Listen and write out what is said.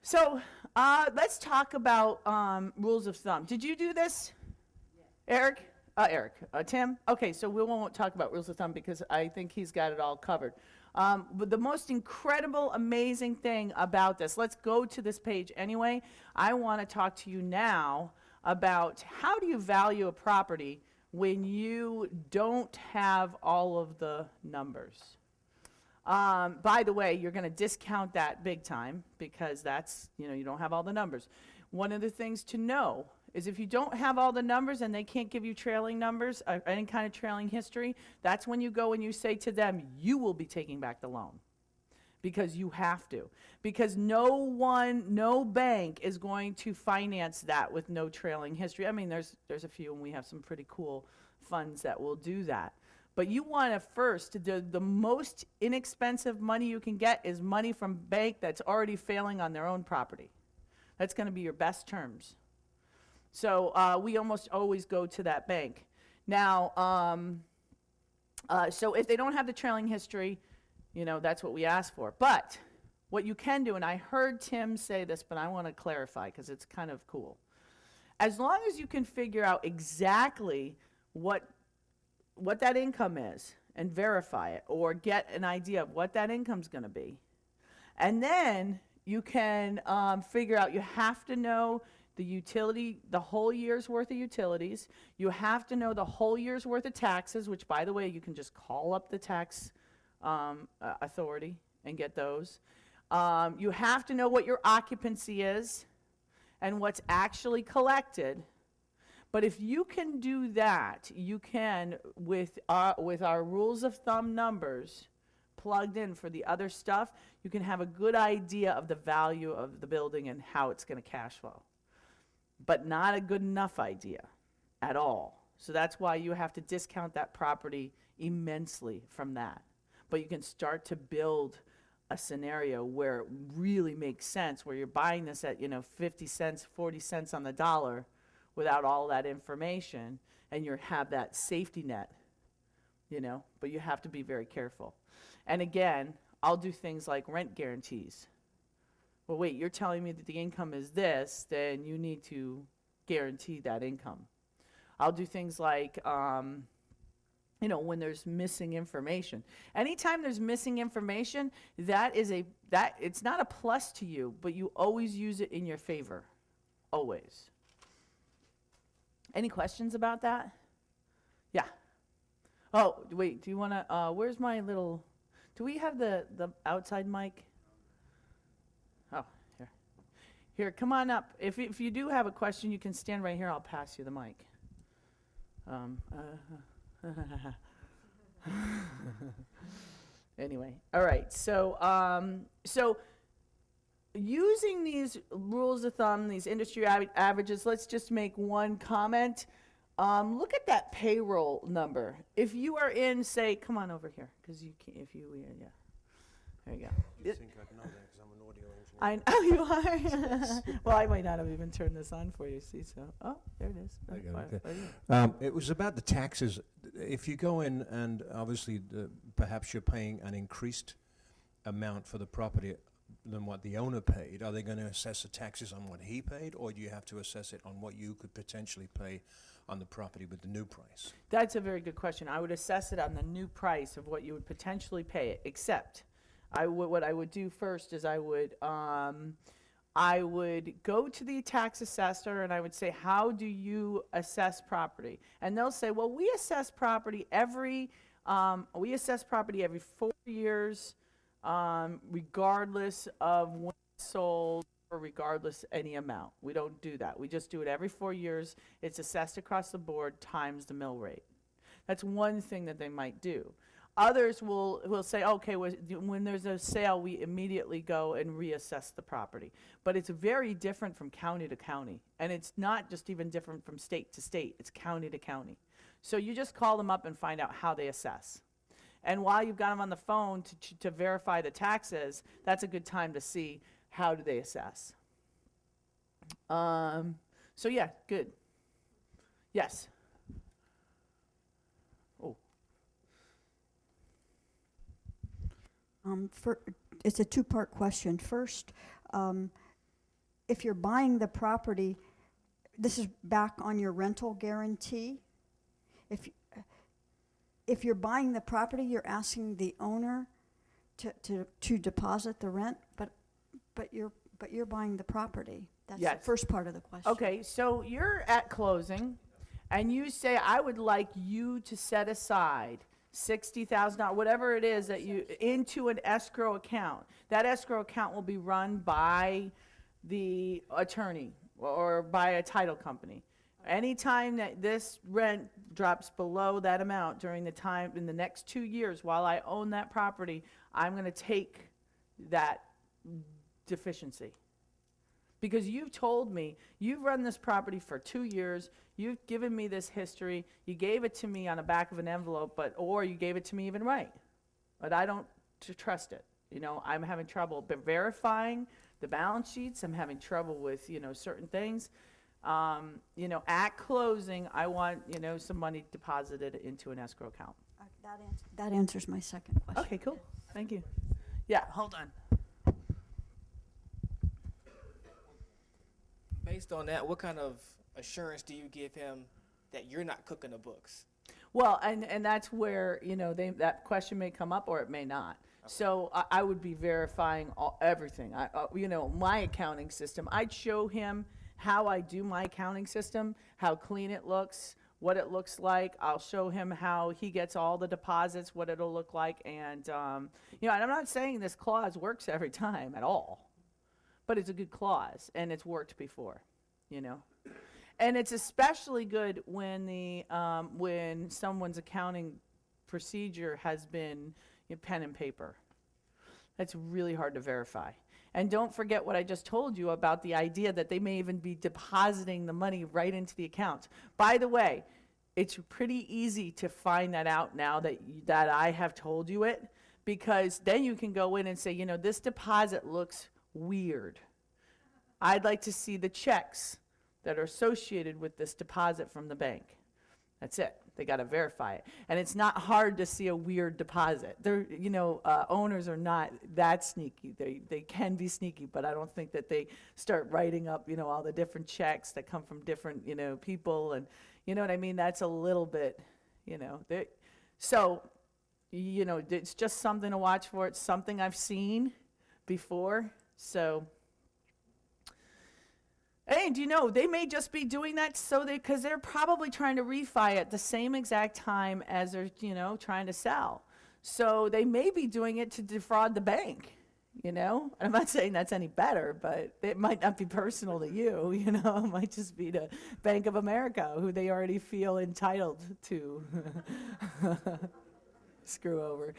So let's talk about rules of thumb. Did you do this, Eric? Tim? Okay, so we won't talk about rules of thumb because I think he's got it all covered. But the most incredible, amazing thing about this, let's go to this page anyway. I want to talk to you now about how do you value a property when you don't have all of the numbers. By the way, you're going to discount that big time because that's, you don't have all the numbers. One of the things to know is if you don't have all the numbers and they can't give you trailing numbers, any kind of trailing history, that's when you go and you say to them, you will be taking back the loan. Because you have to. Because no bank is going to finance that with no trailing history. I mean, there's a few, and we have some pretty cool funds that will do that. But you want to first, the most inexpensive money you can get is money from bank that's already failing on their own property. That's going to be your best terms. So we almost always go to that bank. Now, so if they don't have the trailing history, that's what we ask for. But what you can do, and I heard Tim say this, but I want to clarify because it's kind of cool. As long as you can figure out exactly what that income is and verify it, or get an idea of what that income's going to be, and then you can figure out, you have to know the whole year's worth of utilities. You have to know the whole year's worth of taxes, which, by the way, you can just call up the tax authority and get those. You have to know what your occupancy is and what's actually collected. But if you can do that, you can, with our rules of thumb numbers plugged in for the other stuff, you can have a good idea of the value of the building and how it's going to cash flow. But not a good enough idea at all. So that's why you have to discount that property immensely from that. But you can start to build a scenario where it really makes sense, where you're buying this at 50 cents, 40 cents on the dollar without all that information, and you have that safety net, but you have to be very careful. And again, I'll do things like rent guarantees. Well, wait, you're telling me that the income is this, then you need to guarantee that income. I'll do things like, when there's missing information. Anytime there's missing information, it's not a plus to you, but you always use it in your favor. Always. Any questions about that? Yeah. Oh, wait, do you want to, where's my little, do we have the outside mic? Oh, here. Here, come on up. If you do have a question, you can stand right here. I'll pass you the mic. Anyway, all right. So using these rules of thumb, these industry averages, let's just make one comment. Look at that payroll number. If you are in, say, come on over here, because you can't, yeah. There you go. You think I'd know that because I'm an audio engineer? I know you are. Well, I might not have even turned this on for you, see, so, oh, there it is. There you go, okay. It was about the taxes. If you go in and obviously perhaps you're paying an increased amount for the property than what the owner paid, are they going to assess the taxes on what he paid, or do you have to assess it on what you could potentially pay on the property with the new price? That's a very good question. I would assess it on the new price of what you would potentially pay it, except what I would do first is I would go to the tax assessor and I would say, how do you assess property? And they'll say, well, we assess property every 4 years, regardless of when it's sold or regardless any amount. We don't do that. We just do it every 4 years. It's assessed across the board times the mill rate. That's one thing that they might do. Others will say, okay, when there's a sale, we immediately go and reassess the property. But it's very different from county to county. And it's not just even different from state to state. It's county to county. So you just call them up and find out how they assess. And while you've got them on the phone to verify the taxes, that's a good time to see how do they assess. So yeah, good. Yes. It's a two-part question. First, if you're buying the property, this is back on your rental guarantee. If you're buying the property, you're asking the owner to deposit the rent, but you're buying the property. That's the Yes. first part of the question. Okay, so you're at closing, and you say, I would like you to set aside $60,000, whatever it is that you, into an escrow account. That escrow account will be run by the attorney or by a title company. Anytime that this rent drops below that amount during the time, in the next 2 years while I own that property, I'm gonna take that deficiency. Because you've told me, you've run this property for 2 years, you've given me this history, you gave it to me on the back of an envelope, or you gave it to me even right. But I don't trust it. You know, I'm having trouble verifying the balance sheets, I'm having trouble with, certain things. At closing, I want, some money deposited into an escrow account. That answers my second question. Okay, cool, thank you. Yeah, hold on. Based on that, what kind of assurance do you give him that you're not cooking the books? Well, and that's where, that question may come up or it may not. So I would be verifying everything. My accounting system, I'd show him how I do my accounting system, how clean it looks, what it looks like. I'll show him how he gets all the deposits, what it'll look like. And, and I'm not saying this clause works every time at all, but it's a good clause and it's worked before, And it's especially good when when someone's accounting procedure has been pen and paper. That's really hard to verify. And don't forget what I just told you about the idea that they may even be depositing the money right into the account. By the way, it's pretty easy to find that out now that I have told you it, because then you can go in and say, this deposit looks weird. I'd like to see the checks that are associated with this deposit from the bank. That's it. They got to verify it. And it's not hard to see a weird deposit. They're, owners are not that sneaky. They can be sneaky, but I don't think that they start writing up, all the different checks that come from different, people. And you know what I mean? That's a little bit, so, it's just something to watch for. It's something I've seen before. So, and they may just be doing that because they're probably trying to refi at the same exact time as they're, trying to sell. So they may be doing it to defraud the bank, I'm not saying that's any better, but it might not be personal to you, it might just be to Bank of America, who they already feel entitled to screw over.